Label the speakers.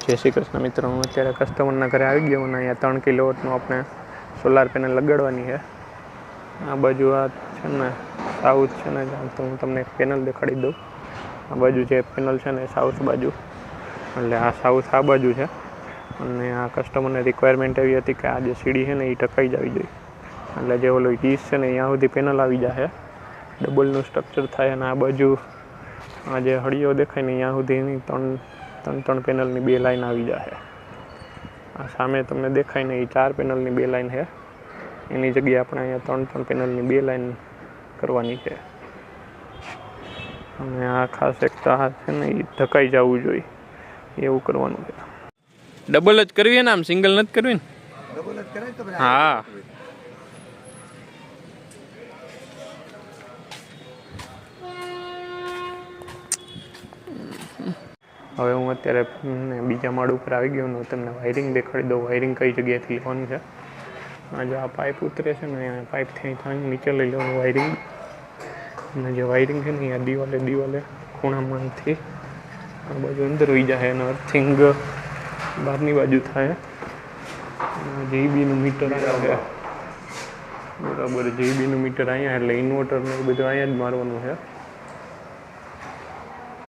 Speaker 1: જય શ્રી કૃષ્ણ મિત્રો, હું અત્યારે કસ્ટમરના ઘરે આવી ગયો અને અહીંયા 3 કિલોવોટનું આપણે સોલાર પેનલ લગાડવાની છે. આ બાજુ આ છે ને સાઉથ છે ને, તો હું તમને એક પેનલ દેખાડી દઉં. આ બાજુ જે પેનલ છે ને સાઉથ બાજુ, એટલે આ સાઉથ આ બાજુ છે. અને આ કસ્ટમરને રિક્વાયરમેન્ટ એવી હતી કે આ જે સીડી છે ને એ ટકાઈ જવી જોઈએ, એટલે જે ઓલો ઈસ્ટ છે ને ત્યાં સુધી પેનલ આવી જશે, ડબલનું સ્ટ્રક્ચર થાય. અને આ બાજુ આ જે હળીઓ દેખાય ને ત્યાં સુધીની ત્રણ પેનલની 2 લાઈન આવી જશે. આ સામે તમને દેખાય ને એ 4 પેનલની 2 લાઈન છે, એની જગ્યાએ આપણે અહીંયા 3 પેનલની 2 લાઈન કરવાની છે. અને આ ખાસ એક તો આ છે ને એ ઢકાઈ જવું જોઈએ એવું કરવાનું છે. ડબલ જ કરવી ને, આમ સિંગલ નથી કરવી ને?
Speaker 2: ડબલ જ કરાય તો
Speaker 1: હા. હવે હું અત્યારે બીજા માળ ઉપર આવી ગયો ને તમને વાયરિંગ દેખાડી દઉં. વાયરિંગ કઈ જગ્યાએથી લેવાનું છે. આ જો આ પાઇપ ઉતરે છે ને, પાઇપથી અહીં નીચે લઈ લેવાનું વાયરિંગ. અને જે વાયરિંગ છે ને આ દિવાલે ખૂણામાંથી આ બાજુ અંદર વહી જાય અને અર્થિંગ બહારની બાજુ થાય. જીબીનું મીટર અહીંયા છે, બરાબર. જીબીનું મીટર અહીંયા, એટલે ઇન્વર્ટર ને એ બધું અહીંયા જ મારવાનું છે.